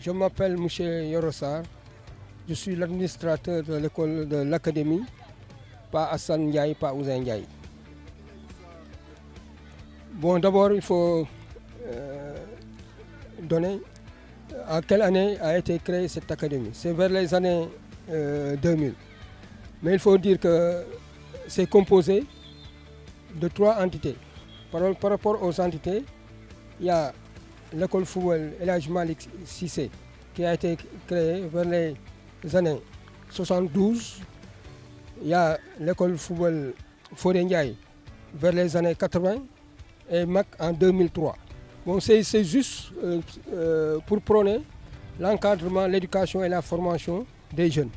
Je m'appelle M. Yorosar. Je suis l'administrateur de l'école de l'académie, pas Hassan Ndiaye, pas Ouzen Ndiaye. Bon, d'abord, il faut donner en quelle année a été créée cette académie. C'est vers les années 2000. Mais il faut dire que c'est composé de 3 entités. Par rapport aux entités, il y a l'école football El Hadj Malick Cissé qui a été créée vers les années 72. Il y a l'école football Fodé Ndiaye vers les années 80 et MAC en 2003. Bon, c'est juste pour prôner l'encadrement, l'éducation et la formation des jeunes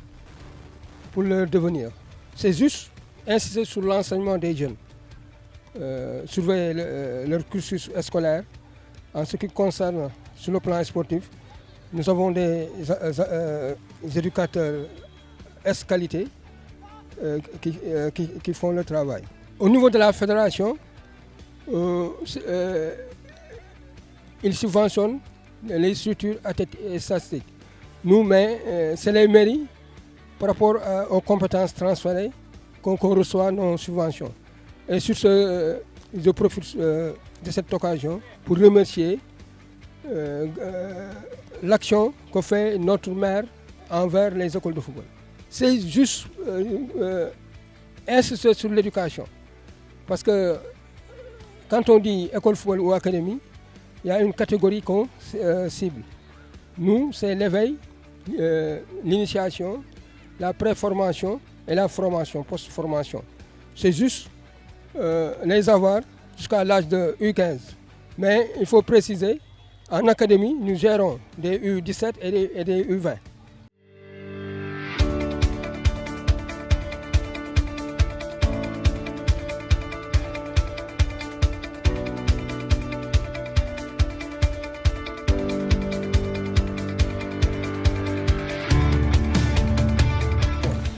pour leur devenir. C'est juste insister sur l'enseignement des jeunes, surveiller leur cursus scolaire. En ce qui concerne sur le plan sportif, nous avons des éducateurs S-qualité qui font le travail. Au niveau de la fédération, ils subventionnent les structures athlétiques et statistiques. Nous, mais c'est les mairies, par rapport aux compétences transférées, qu'on reçoit nos subventions. Et sur ce, je profite de cette occasion pour remercier l'action que fait notre maire envers les écoles de football. C'est juste insister sur l'éducation. Parce que quand on dit école de football ou académie, il y a une catégorie qu'on cible. Nous, c'est l'éveil, l'initiation, la préformation et la formation, post-formation. C'est juste les avoir jusqu'à l'âge de U15. Mais il faut préciser, en académie, nous gérons des U17 et des U20.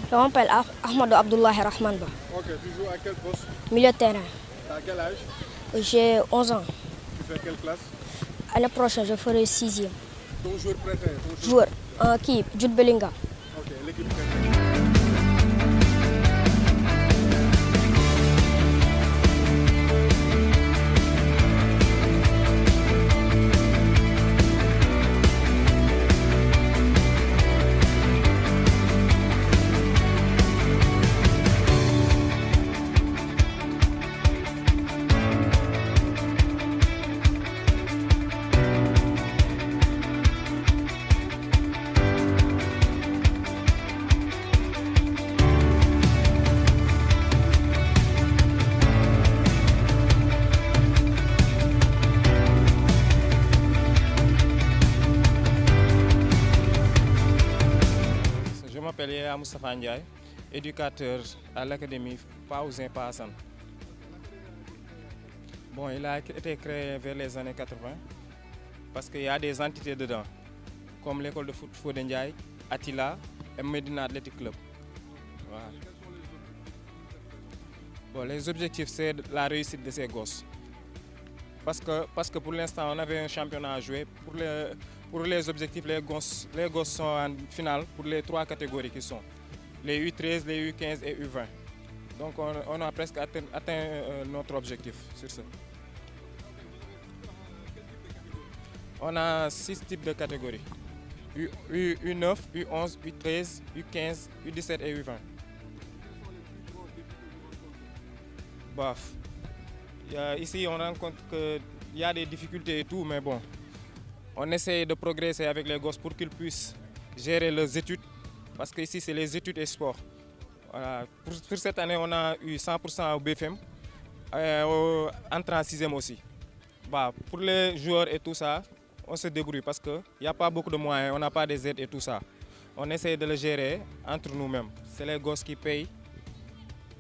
Je m'appelle Ahmadou Abdullahi Rahman Ba. Ok, tu joues à quel poste? Milieu de terrain. T'as quel âge? J'ai 11 ans. Tu fais quelle classe? L'année prochaine, je ferai 6e. Ton joueur préféré? Joueur qui Jude Bellingham. Ok, l'équipe préférée? Je m'appelle Moustapha Ndiaye, éducateur à l'académie Paouzen Passan. Bon, il a été créé vers les années 80 parce qu'il y a des entités dedans, comme l'école de foot Fodé Ndiaye, Attila et Medina Athletic Club. Voilà. Bon, les objectifs, c'est la réussite de ces gosses. Parce que pour l'instant, on avait un championnat à jouer. Pour les objectifs, les gosses sont en finale pour les 3 catégories qui sont les U13, les U15 et U20. Donc on a presque atteint notre objectif sur ça. On a 6 types de catégories. U9, U11, U13, U15, U17 et U20. Bof. Ici, on rencontre qu'il y a des difficultés et tout, mais bon, on essaie de progresser avec les gosses pour qu'ils puissent gérer leurs études, parce que ici, c'est les études et sport. Voilà. Pour cette année, on a eu 100% au BFM, entrant en 6e aussi. Bah, pour les joueurs et tout ça, on se débrouille parce qu'il n'y a pas beaucoup de moyens, on n'a pas des aides et tout ça. On essaie de le gérer entre nous-mêmes. C'est les gosses qui payent.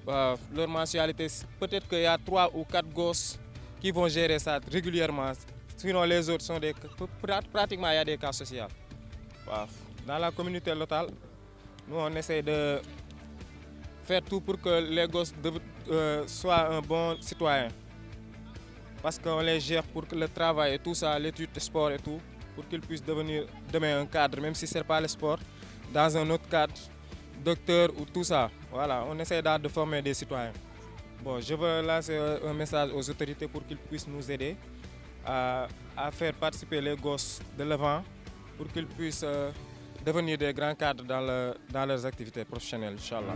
Leur mensualité, peut-être qu'il y a 3 ou 4 gosses qui vont gérer ça régulièrement. Sinon, les autres sont des... Pratiquement, il y a des cas sociaux. Dans la communauté locale, nous, on essaie de faire tout pour que les gosses soient un bon citoyen. Parce qu'on les gère pour que le travail et tout ça, l'étude, le sport et tout, pour qu'il puisse devenir demain un cadre, même si ce n'est pas le sport, dans un autre cadre, docteur ou tout ça. Voilà, on essaie de former des citoyens. Bon, je veux lancer un message aux autorités pour qu'ils puissent nous aider à faire participer les gosses de l'avant pour qu'ils puissent devenir des grands cadres dans leurs activités professionnelles, Inch'Allah.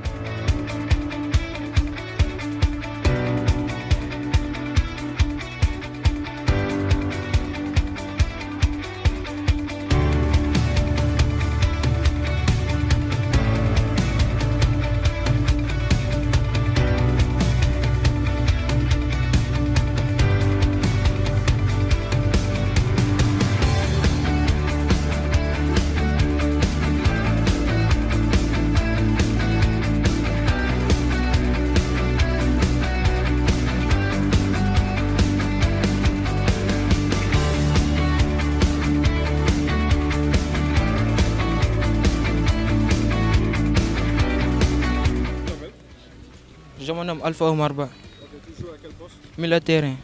Je me nomme Alpha Omar Ba, Ok, tu joues à quel poste? milieu de terrain,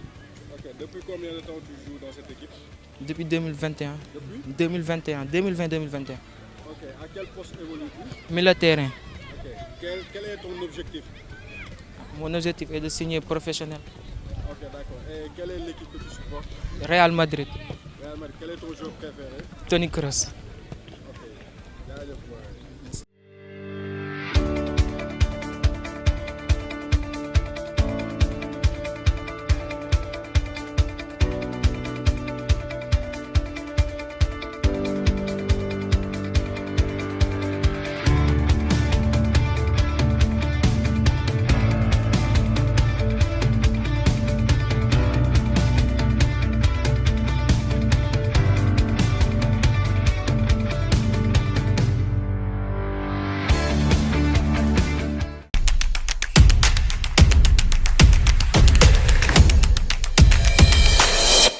Ok, depuis combien de temps tu joues dans cette équipe? depuis 2021. Depuis? 2021, 2020-2021. Ok, à quel poste évolues-tu? Milieu de terrain. Ok, quel est ton objectif? Mon objectif est de signer professionnel. Ok, d'accord. Et quelle est l'équipe que tu supportes? Real Madrid, Real Madrid. Quel est ton joueur préféré? Toni Kroos. Ok, jaajëf waay.